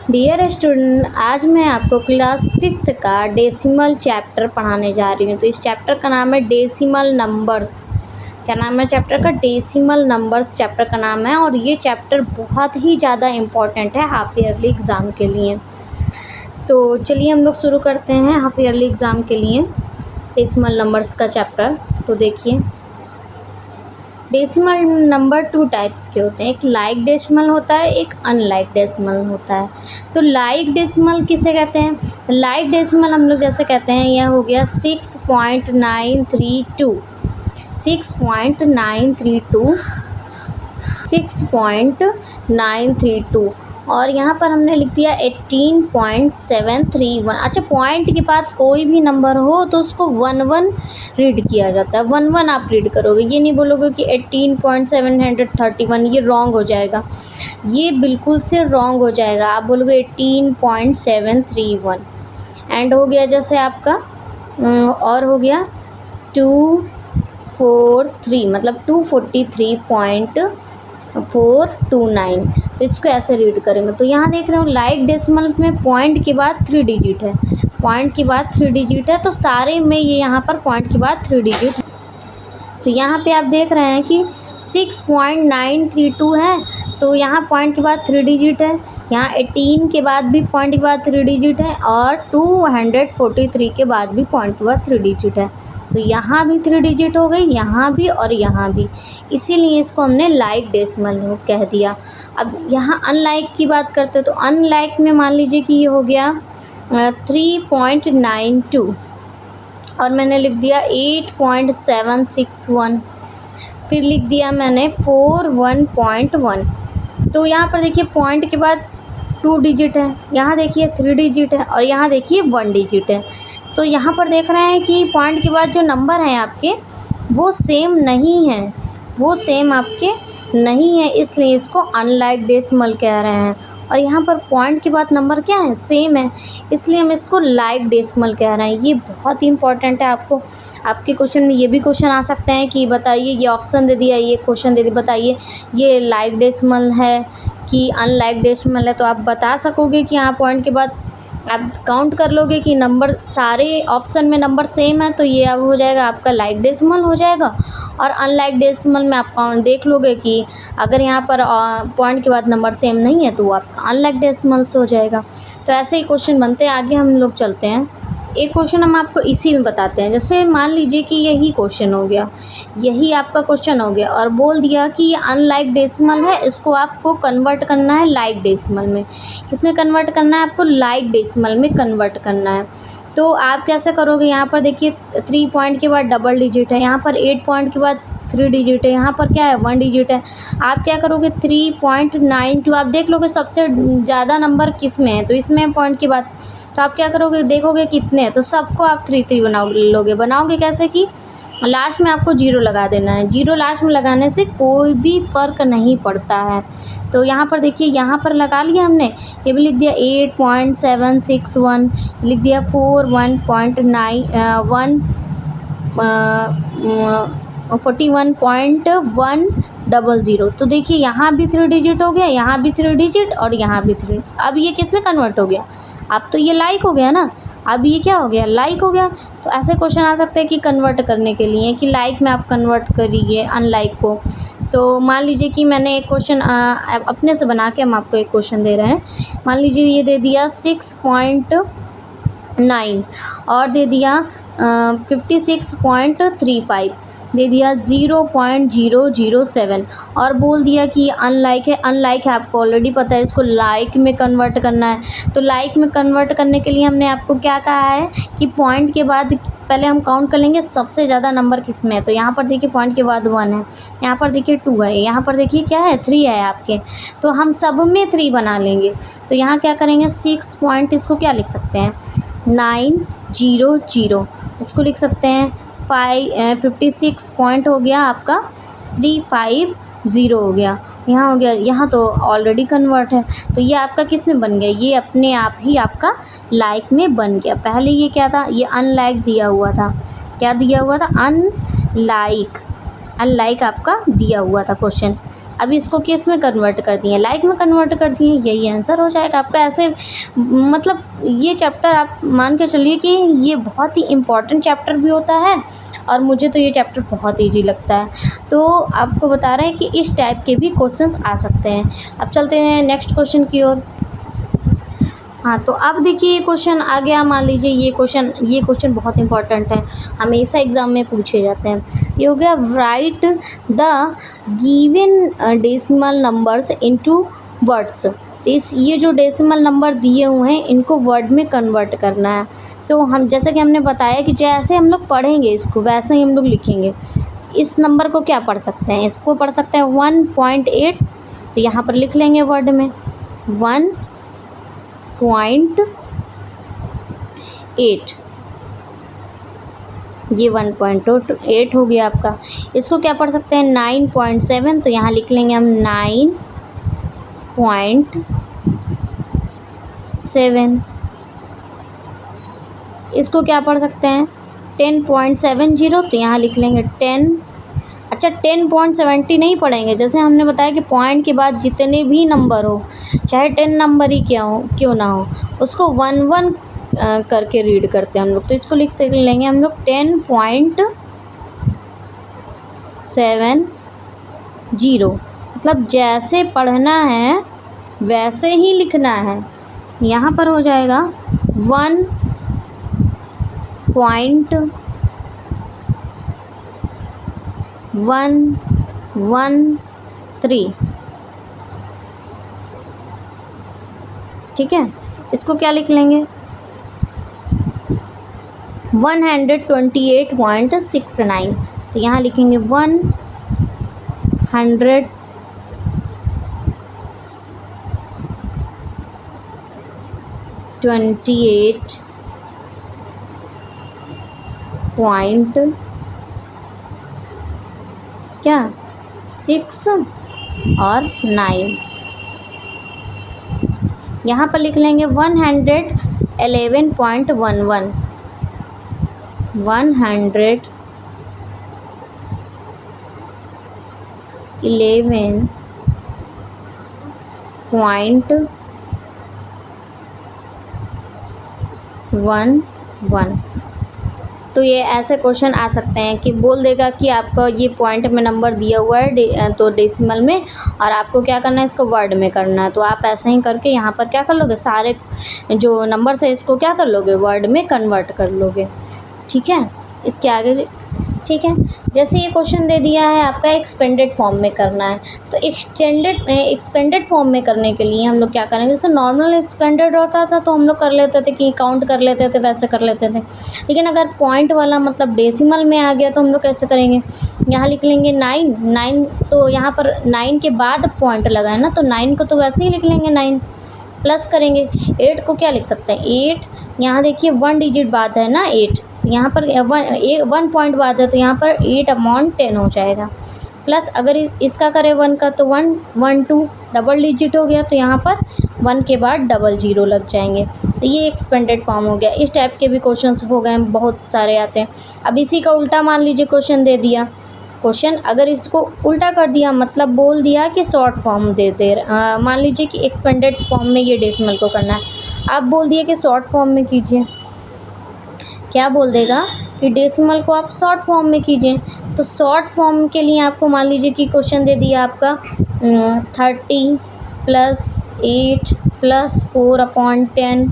Dear student, आज मैं आपको क्लास 5th का डेसिमल चैप्टर पढ़ाने जा रही हूँ। तो इस चैप्टर का नाम है डेसिमल नंबर्स। क्या नाम है चैप्टर का? डेसिमल नंबर्स चैप्टर का नाम है। और ये चैप्टर बहुत ही ज़्यादा इम्पॉर्टेंट है हाफ ईयरली एग्ज़ाम के लिए। तो चलिए हम लोग शुरू करते हैं हाफ ईयरली एग्ज़ाम के लिए डेसिमल नंबर्स का चैप्टर। तो देखिए, डेसिमल नंबर 2 टाइप्स के होते हैं। एक लाइक डेसिमल होता है, एक अनलाइक डेसिमल होता है। तो लाइक डेसिमल किसे कहते हैं? लाइक डेसिमल हम लोग जैसे कहते हैं, यह हो गया 6.932 6.932 और यहाँ पर हमने लिख दिया 18.731। अच्छा, पॉइंट के बाद कोई भी नंबर हो तो उसको 1 रीड किया जाता है। 1 आप रीड करोगे, ये नहीं बोलोगे कि 18.731, ये रॉन्ग हो जाएगा। ये बिल्कुल से रॉन्ग हो जाएगा। आप बोलोगे 18.731। एंड हो गया जैसे आपका और हो गया 243, मतलब 243.429। तो इसको ऐसे रीड करेंगे। तो यहाँ देख रहे हो लाइक डेसिमल में पॉइंट के बाद 3 डिजिट है। पॉइंट के बाद 3 डिजिट है, तो सारे में ये यहाँ पर पॉइंट के बाद 3 डिजिट है। तो यहाँ पे आप देख रहे हैं कि 6.932 है, तो यहाँ पॉइंट के बाद 3 डिजिट है। यहाँ 18 के बाद भी पॉइंट के बाद 3 डिजिट है और 243 के बाद भी पॉइंट के बाद 3 डिजिट है। तो यहाँ भी 3 डिजिट हो गई, यहाँ भी और यहाँ भी, इसीलिए इसको हमने लाइक डेसिमल कह दिया। अब यहाँ अनलाइक की बात करते हैं। तो अनलाइक में मान लीजिए कि ये हो गया 3.92 और मैंने लिख दिया 8.761, फिर लिख दिया मैंने 41.1। तो यहाँ पर देखिए पॉइंट के बाद 2 डिजिट है, यहाँ देखिए 3 डिजिट है और यहाँ देखिए 1 डिजिट है। तो यहाँ पर देख रहे हैं कि पॉइंट के बाद जो नंबर हैं आपके वो सेम नहीं हैं, वो सेम आपके नहीं है, इसलिए इसको अनलाइक डेसिमल कह रहे हैं। और यहाँ पर पॉइंट के बाद नंबर क्या है? सेम है, इसलिए हम इसको लाइक डेसिमल कह रहे हैं। ये बहुत ही इंपॉर्टेंट है। आपको आपके क्वेश्चन में ये भी क्वेश्चन आ सकते हैं कि बताइए, ये ऑप्शन दे दिया, ये क्वेश्चन दे दिया, बताइए ये लाइक डेसिमल है कि अनलाइक डेसिमल है। तो आप बता सकोगे कि यहाँ पॉइंट के बाद आप काउंट कर लोगे कि नंबर सारे ऑप्शन में नंबर सेम है, तो ये अब हो जाएगा आपका लाइक डेसिमल हो जाएगा। और अनलाइक डेसिमल में आप काउंट देख लोगे कि अगर यहाँ पर पॉइंट के बाद नंबर सेम नहीं है तो वो आपका अनलाइक डेसिमल से हो जाएगा। तो ऐसे ही क्वेश्चन बनते हैं। आगे हम लोग चलते हैं। एक क्वेश्चन हम आपको इसी में बताते हैं। जैसे मान लीजिए कि यही क्वेश्चन हो गया, यही आपका क्वेश्चन हो गया और बोल दिया कि ये अनलाइक डेसिमल है, इसको आपको कन्वर्ट करना है लाइक डेसिमल में। किसमें कन्वर्ट करना है? आपको लाइक डेसिमल में कन्वर्ट करना है। तो आप कैसे करोगे? यहाँ पर देखिए 3 पॉइंट के बाद डबल डिजिट है, यहाँ पर 8 पॉइंट के बाद 3 डिजिट है, यहाँ पर क्या है? 1 डिजिट है। आप क्या करोगे? 3.92 आप देख लोगे सबसे ज़्यादा नंबर किस में है, तो इसमें पॉइंट के बाद। तो आप क्या करोगे? देखोगे कितने हैं, तो सबको आप 3 बनाओगे कैसे कि लास्ट में आपको 0 लगा देना है। 0 लास्ट में लगाने से कोई भी फ़र्क नहीं पड़ता है। तो यहाँ पर देखिए, यहाँ पर लगा लिया हमने, ये भी लिख दिया 8.761, लिख दिया 41.100। तो देखिए यहाँ भी 3 डिजिट हो गया, यहाँ भी 3 डिजिट और यहाँ भी 3। अब ये किस में कन्वर्ट हो गया? अब तो ये लाइक हो गया ना, अब ये क्या हो गया? लाइक हो गया। तो ऐसे क्वेश्चन आ सकते हैं कि कन्वर्ट करने के लिए कि लाइक में आप कन्वर्ट करिए अनलाइक को। तो मान लीजिए कि मैंने एक क्वेश्चन अपने से बना के हम आपको एक क्वेश्चन दे रहे हैं। मान लीजिए ये दे दिया 6.9 और दे दिया 56.35, दे दिया 0.007 और बोल दिया कि ये अनलाइक है। अनलाइक है, आपको ऑलरेडी पता है, इसको लाइक में कन्वर्ट करना है। तो लाइक में कन्वर्ट करने के लिए हमने आपको क्या कहा है कि पॉइंट के बाद पहले हम काउंट कर लेंगे सबसे ज़्यादा नंबर किस में है। तो यहाँ पर देखिए पॉइंट के बाद 1 है, यहाँ पर देखिए 2 है, यहाँ पर देखिए क्या है? 3 है आपके। तो हम सब में 3 बना लेंगे। तो यहाँ क्या करेंगे? 6 पॉइंट, इसको क्या लिख सकते हैं? 900, इसको लिख सकते हैं 56 पॉइंट हो गया आपका 350 हो गया। यहाँ हो गया, यहाँ तो ऑलरेडी कन्वर्ट है। तो ये आपका किस में बन गया? ये अपने आप ही आपका लाइक में बन गया। पहले ये क्या था? ये अनलाइक दिया हुआ था। क्या दिया हुआ था? अनलाइक आपका दिया हुआ था क्वेश्चन। अब इसको किस में कन्वर्ट कर दिए, लाइक में कन्वर्ट कर दिए, यही आंसर हो जाएगा आपका। ऐसे मतलब ये चैप्टर आप मान के चलिए कि ये बहुत ही इम्पॉर्टेंट चैप्टर भी होता है और मुझे तो ये चैप्टर बहुत ईजी लगता है। तो आपको बता रहे हैं कि इस टाइप के भी क्वेश्चंस आ सकते हैं। अब चलते हैं नेक्स्ट क्वेश्चन की ओर। हाँ, तो अब देखिए ये क्वेश्चन आ गया। मान लीजिए ये क्वेश्चन बहुत इंपॉर्टेंट है, हमेशा एग्ज़ाम में पूछे जाते हैं। ये हो गया, right the given decimal numbers into words. ये जो डेसिमल नंबर दिए हुए हैं इनको वर्ड में कन्वर्ट करना है। तो हम जैसा कि हमने बताया कि जैसे हम लोग पढ़ेंगे इसको वैसे ही हम लोग लिखेंगे। इस नंबर को क्या पढ़ सकते हैं, इसको पढ़ सकते हैं 1.8, तो यहाँ पर लिख लेंगे वर्ड में 1.8। ये 1.8 हो गया आपका। इसको क्या पढ़ सकते हैं 9.7, तो यहाँ लिख लेंगे हम 9.7। इसको क्या पढ़ सकते हैं 10.70, तो यहाँ लिख लेंगे 10। अच्छा, 10.70 नहीं पढ़ेंगे, जैसे हमने बताया कि पॉइंट के बाद जितने भी नंबर हो, चाहे 10 नंबर ही क्यों ना हो, उसको 1 करके रीड करते हैं हम लोग। तो इसको लिख लेंगे हम लोग 10.70, मतलब जैसे पढ़ना है वैसे ही लिखना है। यहाँ पर हो जाएगा 1.113। ठीक है, इसको क्या लिख लेंगे 128.69, तो यहाँ लिखेंगे 128 पॉइंट क्या 6 और 9। यहाँ पर लिख लेंगे 111.11, 111.11। तो ये ऐसे क्वेश्चन आ सकते हैं कि बोल देगा कि आपका ये पॉइंट में नंबर दिया हुआ है तो डेसिमल में, और आपको क्या करना है इसको वर्ड में करना है। तो आप ऐसे ही करके यहाँ पर क्या कर लोगे, सारे जो नंबर्स है इसको क्या कर लोगे वर्ड में कन्वर्ट कर लोगे। ठीक है, इसके आगे ठीक है, जैसे ये क्वेश्चन दे दिया है आपका एक्सपेंडेड फॉर्म में करना है, तो एक्सपेंडेड फॉर्म में करने के लिए हम लोग क्या करेंगे, जैसे नॉर्मल एक्सपेंडेड होता था तो हम लोग कर लेते थे कि काउंट कर लेते थे, वैसे कर लेते थे। लेकिन अगर पॉइंट वाला मतलब डेसिमल में आ गया तो हम लोग कैसे करेंगे, यहाँ लिख लेंगे 9, तो यहाँ पर 9 के बाद पॉइंट लगा है ना, तो 9 को तो वैसे ही लिख लेंगे 9, प्लस करेंगे 8 को क्या लिख सकते हैं 8, यहाँ देखिए 1 डिजिट बाद है ना 8, यहाँ पर 1 पॉइंट बाद है तो यहाँ पर 8/10 हो जाएगा। प्लस अगर इसका करें 1 का तो 1 1 2 डबल डिजिट हो गया, तो यहाँ पर 1 के बाद 00 लग जाएंगे। तो ये एक्सपेंडेड फॉर्म हो गया। इस टाइप के भी क्वेश्चंस हो गए, बहुत सारे आते हैं। अब इसी का उल्टा मान लीजिए क्वेश्चन दे दिया, क्वेश्चन अगर इसको उल्टा कर दिया, मतलब बोल दिया कि शॉर्ट फॉर्म मान लीजिए कि एक्सपेंडेड फॉर्म में ये डेसिमल को करना है, आप बोल दिए कि शॉर्ट फॉर्म में कीजिए, क्या बोल देगा कि डेसिमल को आप शॉर्ट फॉर्म में कीजिए। तो शॉर्ट फॉर्म के लिए आपको मान लीजिए कि क्वेश्चन दे दिया आपका 30 + 8 + 4/10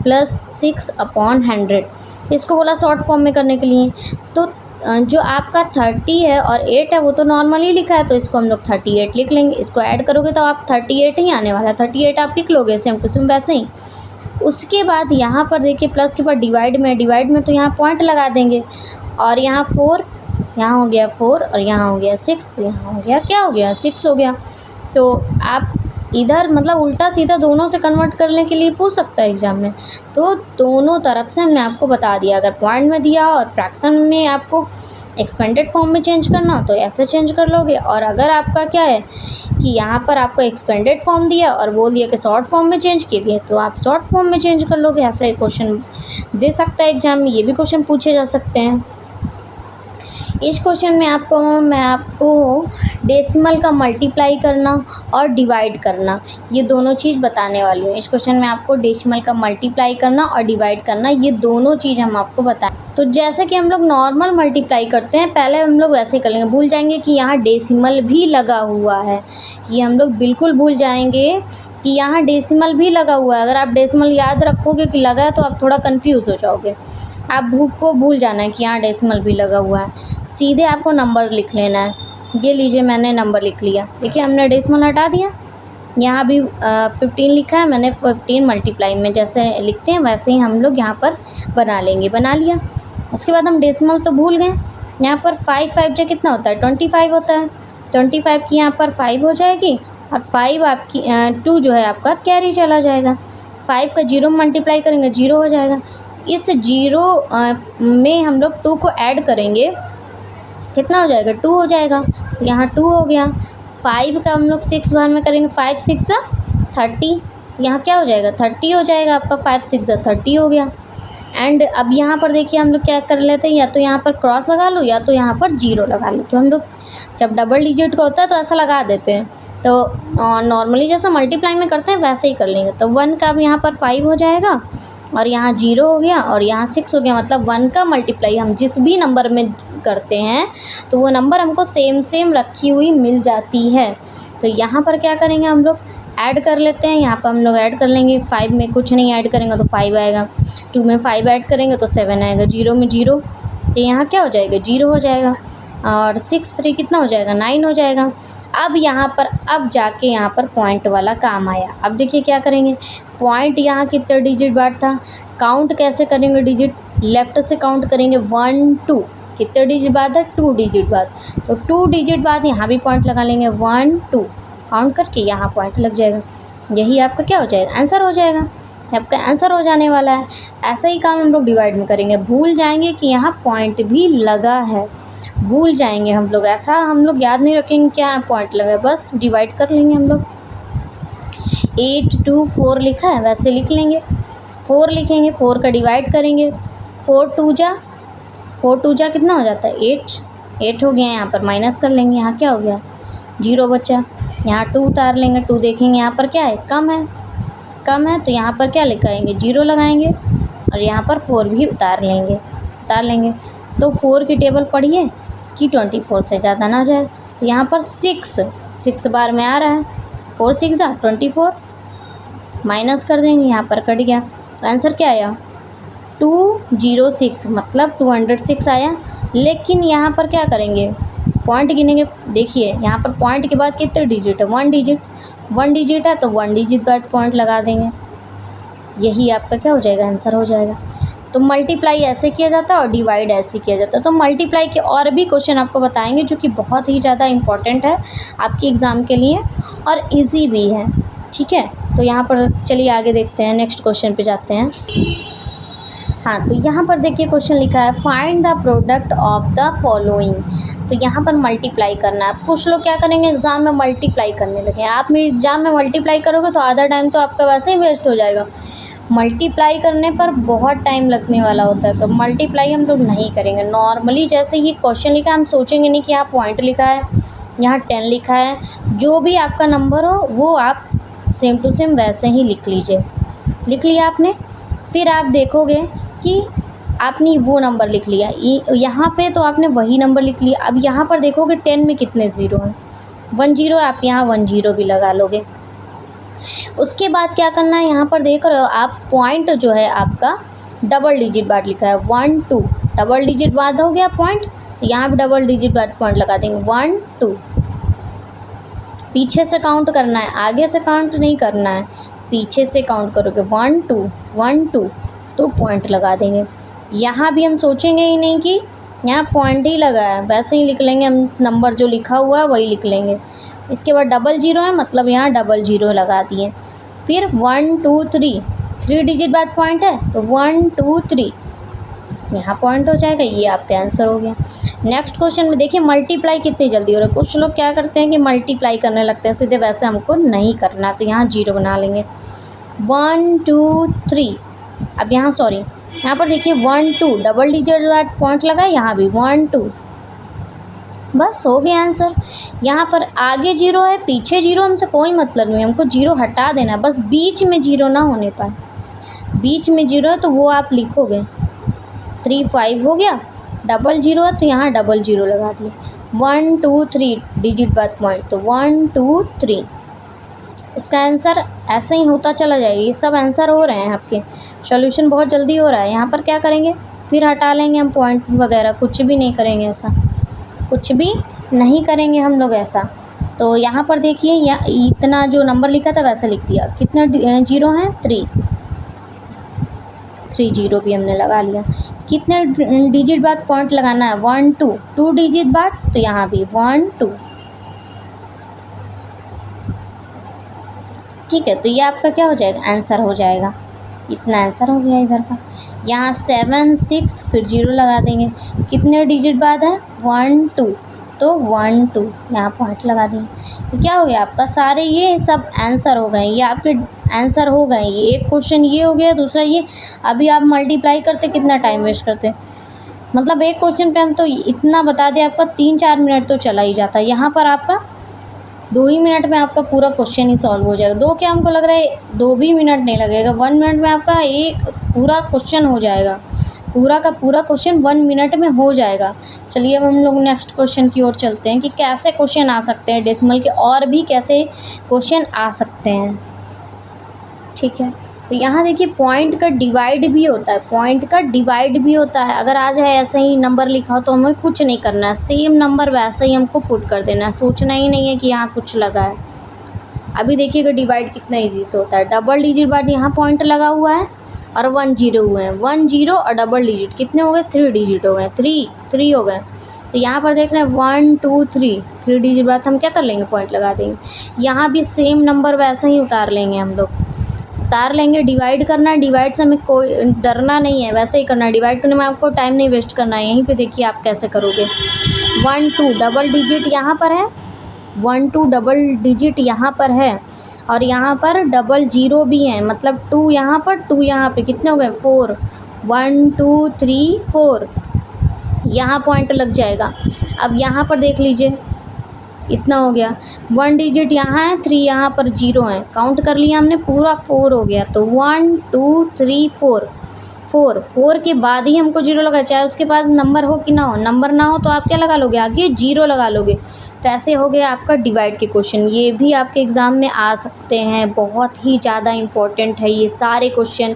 + 6/100, इसको बोला शॉर्ट फॉर्म में करने के लिए। तो जो आपका 30 है और 8 है वो तो नॉर्मली लिखा है, तो इसको हम लोग 38 लिख लेंगे। इसको ऐड करोगे तो आप 38 ही आने वाला है, 38 आप लिख लोगे सेम टू सेम वैसे ही। उसके बाद यहाँ पर देखिए प्लस के बाद डिवाइड में तो यहाँ पॉइंट लगा देंगे, और यहाँ 4, यहाँ हो गया 4 और यहाँ हो गया 6, तो यहाँ हो गया क्या हो गया 6 हो गया। तो आप इधर मतलब उल्टा सीधा दोनों से कन्वर्ट करने के लिए पूछ सकता है एग्जाम में, तो दोनों तरफ से हमने आपको बता दिया। अगर पॉइंट में दिया और फ्रैक्शन में आपको एक्सपेंडेड फॉर्म में चेंज करना हो तो ऐसे चेंज कर लोगे, और अगर आपका क्या है कि यहाँ पर आपको एक्सपेंडेड फॉर्म दिया और बोल दिया कि शॉर्ट फॉर्म में चेंज कीजिए, तो आप शॉर्ट फॉर्म में चेंज कर लोगे। ऐसा एक क्वेश्चन दे सकता है एग्जाम में, ये भी क्वेश्चन पूछे जा सकते हैं। इस क्वेश्चन में मैं आपको डेसिमल का मल्टीप्लाई करना और डिवाइड करना, ये दोनों चीज़ बताने वाली हूँ। इस क्वेश्चन में आपको डेसिमल का मल्टीप्लाई करना और डिवाइड करना, ये दोनों चीज़ हम आपको बताएं। तो जैसे कि हम लोग नॉर्मल मल्टीप्लाई करते हैं, पहले हम लोग वैसे ही कर लेंगे। भूल जाएंगे कि यहाँ डेसिमल भी लगा हुआ है, ये हम लोग बिल्कुल भूल जाएंगे कि यहाँ डेसिमल भी लगा हुआ है। अगर आप डेसिमल याद रखोगे कि लगा है तो आप थोड़ा कंफ्यूज हो जाओगे। आप भूल जाना है कि यहाँ डेसिमल भी लगा हुआ है, सीधे आपको नंबर लिख लेना है। ये लीजिए, मैंने नंबर लिख लिया। देखिए, हमने डेसिमल हटा दिया। यहाँ भी 15 लिखा है, मैंने 15 मल्टीप्लाई में जैसे लिखते हैं वैसे ही हम लोग यहाँ पर बना लेंगे। बना लिया। उसके बाद हम डेसिमल तो भूल गए। यहाँ पर 5 जो कितना होता है, 25 होता है। 25 की यहाँ पर 5 हो जाएगी और 5 आपकी 2 जो है आपका कैरी चला जाएगा। 5 का 0 मल्टीप्लाई करेंगे, 0 हो जाएगा। इस 0 में हम लोग 2 को ऐड करेंगे, कितना हो जाएगा, 2 हो जाएगा। यहाँ 2 हो गया। 5 का हम लोग 6 बार में करेंगे, 5 6 30, यहाँ क्या हो जाएगा, 30 हो जाएगा आपका। 5 6 30 हो गया। एंड अब यहाँ पर देखिए हम लोग क्या कर लेते हैं, या तो यहाँ पर क्रॉस लगा लो या तो यहाँ पर 0 लगा लो। तो हम लोग जब डबल डिजिट का होता है तो ऐसा लगा देते हैं, तो नॉर्मली जैसे मल्टीप्लाई में करते हैं वैसे ही कर लेंगे। तो 1 का अब यहाँ पर 5 हो जाएगा और यहाँ 0 हो गया और यहाँ 6 हो गया। मतलब 1 का मल्टीप्लाई हम जिस भी नंबर में करते हैं तो वो नंबर हमको सेम रखी हुई मिल जाती है। तो यहाँ पर क्या करेंगे, हम लोग ऐड कर लेते हैं। यहाँ पर हम लोग ऐड कर लेंगे। 5 में कुछ नहीं ऐड करेंगे तो 5 आएगा, 2 में 5 ऐड करेंगे तो 7 आएगा, 0 में 0, तो यहाँ क्या हो जाएगा, 0 हो जाएगा। और 6 3 कितना हो जाएगा, 9 हो जाएगा। अब यहाँ पर जाके यहाँ पर पॉइंट वाला काम आया। अब देखिए क्या करेंगे, पॉइंट यहाँ कितने डिजिट बाद था, काउंट कैसे करेंगे डिजिट, लेफ़्ट से काउंट करेंगे 1 2, कितने डिजिट बाद है, 2 डिजिट बाद। तो 2 डिजिट बाद यहाँ भी पॉइंट लगा लेंगे, 1 2 काउंट करके यहाँ पॉइंट लग जाएगा। यही आपका क्या हो जाएगा, आंसर हो जाएगा। आपका आंसर हो जाने वाला है। ऐसा ही काम हम लोग डिवाइड में करेंगे। भूल जाएंगे कि यहाँ पॉइंट भी लगा है, भूल जाएंगे हम लोग, ऐसा हम लोग याद नहीं रखेंगे क्या पॉइंट लगा है, बस डिवाइड कर लेंगे हम लोग। 8 2 4 लिखा है वैसे लिख लेंगे, 4 लिखेंगे, 4 का डिवाइड करेंगे। 4 2 जा कितना हो जाता है, 8 हो गया। यहाँ पर माइनस कर लेंगे, यहाँ क्या हो गया, 0 बचा। यहाँ 2 उतार लेंगे, 2 देखेंगे यहाँ पर क्या है, कम है, तो यहाँ पर क्या लगाएंगे, 0 लगाएंगे और यहाँ पर 4 भी उतार लेंगे। तो 4 की टेबल पढ़िए कि 24 से ज़्यादा ना जाए। यहाँ पर 6 बार में आ रहा है, 4 6 24, माइनस कर देंगे, यहाँ पर कट गया। आंसर क्या आया, 206, मतलब 206 आया। लेकिन यहाँ पर क्या करेंगे, पॉइंट गिनेंगे। देखिए यहाँ पर पॉइंट के बाद कितने डिजिट है, 1 डिजिट है, तो 1 डिजिट बाद पॉइंट लगा देंगे। यही आपका क्या हो जाएगा, आंसर हो जाएगा। तो मल्टीप्लाई ऐसे किया जाता है और डिवाइड ऐसे किया जाता है। तो मल्टीप्लाई के और भी क्वेश्चन आपको बताएंगे जो कि बहुत ही ज़्यादा इम्पॉर्टेंट है आपके एग्ज़ाम के लिए और इजी भी है, ठीक है। तो यहाँ पर चलिए आगे देखते हैं, नेक्स्ट क्वेश्चन पे जाते हैं। हाँ, तो यहाँ पर देखिए क्वेश्चन लिखा है, find the product of the following. तो यहाँ पर मल्टीप्लाई करना है। कुछ लोग क्या करेंगे, एग्ज़ाम में मल्टीप्लाई करने लगे। आप में एग्ज़ाम में मल्टीप्लाई करोगे तो आधा टाइम तो आपका वैसे ही वेस्ट हो जाएगा। मल्टीप्लाई करने पर बहुत टाइम लगने वाला होता है, तो मल्टीप्लाई हम लोग नहीं करेंगे। नॉर्मली जैसे ये क्वेश्चन लिखा है हम सोचेंगे नहीं कि यहाँ पॉइंट लिखा है, यहाँ 10 लिखा है, जो भी आपका नंबर हो वो आप सेम टू सेम वैसे ही लिख लीजिए। लिख लिया आपने, फिर आप देखोगे कि आपने वो नंबर लिख लिया, यहाँ पे तो आपने वही नंबर लिख लिया। अब यहाँ पर देखोगे 10 में कितने ज़ीरो हैं, 1 0, आप यहाँ 1 0 भी लगा लोगे। उसके बाद क्या करना है, यहाँ पर देख रहे हो आप पॉइंट जो है आपका डबल डिजिट बाद लिखा है, 1 2, डबल डिजिट बाद हो गया पॉइंट, तो यहाँ भी डबल डिजिट बाद पॉइंट लगा देंगे, 1 2। पीछे से काउंट करना है, आगे से काउंट नहीं करना है, पीछे से काउंट करोगे, 1 2 1 2, तो पॉइंट लगा देंगे। यहाँ भी हम सोचेंगे ही नहीं कि यहाँ पॉइंट ही लगा है, वैसे ही लिख लेंगे हम, नंबर जो लिखा हुआ है वही लिख लेंगे। इसके बाद 00 है, मतलब यहाँ 00 लगा दिए। फिर 1 2 3 डिजिट बाद पॉइंट है, तो 1 2 3 यहाँ पॉइंट हो जाएगा। ये आपका आंसर हो गया। नेक्स्ट क्वेश्चन में देखिए मल्टीप्लाई कितनी जल्दी हो रहा है। कुछ लोग क्या करते हैं कि मल्टीप्लाई करने लगते हैं सीधे, वैसे हमको नहीं करना, तो यहाँ 0 बना लेंगे। 1 2 3, अब यहाँ सॉरी यहाँ पर देखिए 1 2 डबल डिजिट बाद पॉइंट लगा, यहाँ भी 1 2, बस हो गया आंसर। यहाँ पर आगे 0 है, पीछे 0, हमसे कोई मतलब नहीं, हमको 0 हटा देना है, बस बीच में 0 ना होने पाए। बीच में 0 है तो वो आप लिखोगे। 3 5 हो गया, डबल 0 है तो यहाँ डबल 0 लगा दिए। 1 2 3 डिजिट बाद पॉइंट, तो 1 2 3। इसका आंसर ऐसे ही होता चला जाएगा। ये सब आंसर हो रहे हैं आपके, सॉल्यूशन बहुत जल्दी हो रहा है। यहाँ पर क्या करेंगे, फिर हटा लेंगे हम पॉइंट वगैरह, कुछ भी नहीं करेंगे ऐसा, कुछ भी नहीं करेंगे हम लोग ऐसा। तो यहाँ पर देखिए, यहाँ इतना जो नंबर लिखा था वैसे लिख दिया। कितने 0 हैं, 3 0 भी हमने लगा लिया। कितने डिजिट बाद पॉइंट लगाना है, 1 2 2 डिजिट बाद, तो यहाँ भी 1 2। ठीक है, तो ये आपका क्या हो जाएगा, आंसर हो जाएगा। इतना आंसर हो गया इधर का। यहाँ 7 6 फिर 0 लगा देंगे। कितने डिजिट बाद है, 1 2, तो 1 2 यहाँ पॉइंट लगा देंगे। तो क्या हो गया आपका, सारे ये सब आंसर हो गए, ये आपके आंसर हो गए। ये एक क्वेश्चन ये हो गया, दूसरा ये। अभी आप मल्टीप्लाई करते कितना टाइम वेस्ट करते, मतलब एक क्वेश्चन पे हम तो इतना बता दें, आपका 3-4 मिनट तो चला ही जाता है। यहाँ पर आपका 2 ही मिनट में आपका पूरा क्वेश्चन ही सॉल्व हो जाएगा। 2 क्या, हमको लग रहा है 2 भी मिनट नहीं लगेगा, 1 मिनट में आपका एक पूरा क्वेश्चन हो जाएगा। पूरा का पूरा क्वेश्चन 1 मिनट में हो जाएगा। चलिए अब हम लोग नेक्स्ट क्वेश्चन की ओर चलते हैं कि कैसे क्वेश्चन आ सकते हैं डेसिमल के, और भी कैसे क्वेश्चन आ सकते हैं। ठीक है, तो यहाँ देखिए पॉइंट का डिवाइड भी होता है, पॉइंट का डिवाइड भी होता है। अगर आ जाए ऐसे ही नंबर लिखा हो तो हमें कुछ नहीं करना है, सेम नंबर वैसे ही हमको पुट कर देना है, सोचना ही नहीं है कि यहाँ कुछ लगा है। अभी देखिएगा डिवाइड कितना इजी से होता है। डबल डिजिट बाद यहाँ पॉइंट लगा हुआ है और 1 0 हुए हैं, 1 0 और डबल डिजिट कितने हो गए, 3 डिजिट हो गए, 3 हो गए। तो यहाँ पर देख रहे हैं 1 2 3 डिजिट बाद हम क्या कर लेंगे, पॉइंट लगा देंगे। यहाँ भी सेम नंबर वैसे ही उतार लेंगे, हम लोग उतार लेंगे। डिवाइड करना है, डिवाइड से हमें कोई डरना नहीं है, वैसे ही करना है। डिवाइड करने में आपको टाइम नहीं वेस्ट करना है। यहीं पे देखिए आप कैसे करोगे। 1 2 डबल डिजिट यहाँ पर है, 1 2 डबल डिजिट यहाँ पर है, और यहाँ पर डबल 0 भी है, मतलब 2 यहाँ पर 2 यहाँ पे, कितने हो गए 4। 1 2 3 4 यहाँ पॉइंट लग जाएगा। अब यहाँ पर देख लीजिए इतना हो गया। 1 डिजिट यहाँ है, 3 यहाँ पर 0 है, काउंट कर लिया हमने, पूरा 4 हो गया। तो 1 2 3 4 के बाद ही हमको 0 लगा, चाहे उसके बाद नंबर हो कि ना हो। नंबर ना हो तो आप क्या लगा लोगे, आगे 0 लगा लोगे। तो ऐसे हो गया आपका डिवाइड के क्वेश्चन। ये भी आपके एग्ज़ाम में आ सकते हैं, बहुत ही ज़्यादा इम्पोर्टेंट है ये सारे क्वेश्चन,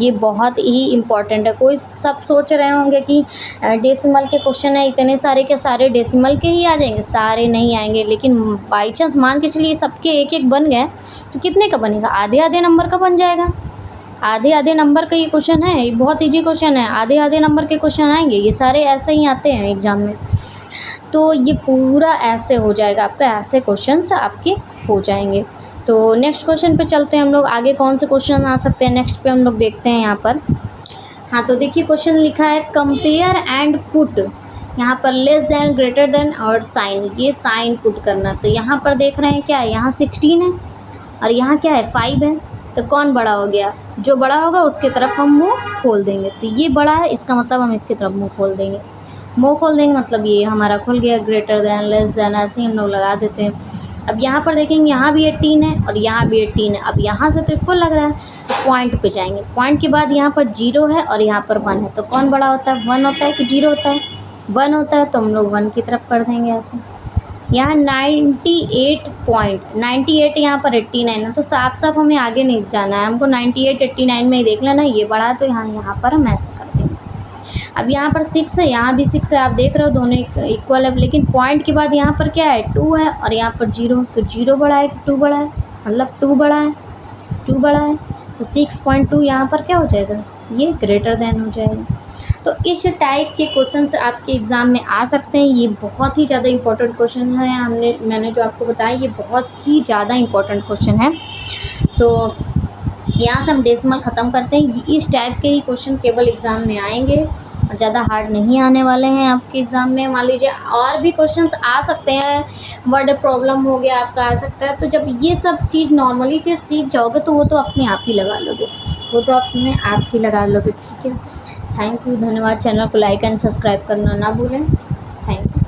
ये बहुत ही इम्पोर्टेंट है। कोई सब सोच रहे होंगे कि डेसिमल के क्वेश्चन है इतने सारे, के सारे डेसिमल के ही आ जाएंगे, सारे नहीं आएंगे। लेकिन बाई चांस मान के चलिए सबके एक एक बन गए तो कितने का बनेगा, आधे आधे नंबर का बन जाएगा। आधे आधे नंबर का ये क्वेश्चन है, ये बहुत इजी क्वेश्चन है, आधे आधे नंबर के क्वेश्चन आएंगे, ये सारे ऐसे ही आते हैं एग्ज़ाम में। तो ये पूरा ऐसे हो जाएगा आपका, ऐसे क्वेश्चंस आपके हो जाएंगे। तो नेक्स्ट क्वेश्चन पे चलते हैं हम लोग, आगे कौन से क्वेश्चन आ सकते हैं नेक्स्ट पे हम लोग देखते हैं यहाँ पर। हाँ, तो देखिए क्वेश्चन लिखा है कंपेयर एंड पुट, यहाँ पर लेस देन, ग्रेटर देन और साइन, ये साइन पुट करना। तो यहाँ पर देख रहे हैं क्या है, यहाँ 16 है और यहाँ क्या है 5 है, तो कौन बड़ा हो गया, जो बड़ा होगा उसके तरफ हम मुंह खोल देंगे। तो ये बड़ा है, इसका मतलब हम इसकी तरफ मुंह खोल देंगे। मुंह खोल देंगे मतलब ये हमारा खुल गया। ग्रेटर देन, लेस देन, ऐसे ही हम लोग लगा देते हैं। अब यहाँ पर देखेंगे यहाँ भी 18 है और यहाँ भी 18 है। अब यहाँ से तो इक्वल लग रहा है, तो पॉइंट पे जाएंगे। पॉइंट के बाद यहाँ पर 0 है और यहाँ पर 1 है, तो कौन बड़ा होता है, 1 होता है कि 0 होता है, 1 होता है, तो हम लोग 1 की तरफ कर देंगे ऐसे। यहाँ 98 यहाँ पर 89 है, तो साफ साफ हमें आगे नहीं जाना है, हमको 98 89 में ही देख लेना है। ये बड़ा है तो यहाँ पर हम ऐसे कर देंगे। अब यहाँ पर 6 है, यहाँ भी 6 है, आप देख रहे हो दोनों इक्वल है, लेकिन पॉइंट के बाद यहाँ पर क्या है 2 है और यहाँ पर 0, तो 0 बड़ा है कि 2 बड़ा है, मतलब 2 बड़ा है, 2 बड़ा है, तो 6.2 यहाँ पर क्या हो जाएगा, ये ग्रेटर देन हो जाएगा। तो इस टाइप के क्वेश्चंस आपके एग्ज़ाम में आ सकते हैं। ये बहुत ही ज़्यादा इंपॉर्टेंट क्वेश्चन है, मैंने जो आपको बताया ये बहुत ही ज़्यादा इंपॉर्टेंट क्वेश्चन है। तो यहाँ से हम डेसिमल ख़त्म करते हैं। इस टाइप के ही क्वेश्चन केवल एग्ज़ाम में आएंगे और ज़्यादा हार्ड नहीं आने वाले हैं आपके एग्ज़ाम में। मान लीजिए और भी क्वेश्चंस आ सकते हैं, वर्ड प्रॉब्लम हो गया आपका आ सकता है। तो जब ये सब चीज़ नॉर्मली चीज़ सीख जाओगे तो वो तो अपने आप ही लगा लोगे, वो तो अपने आप ही लगा लोगे। ठीक है, थैंक यू, धन्यवाद। चैनल को लाइक एंड सब्सक्राइब करना ना भूलें। Thank you.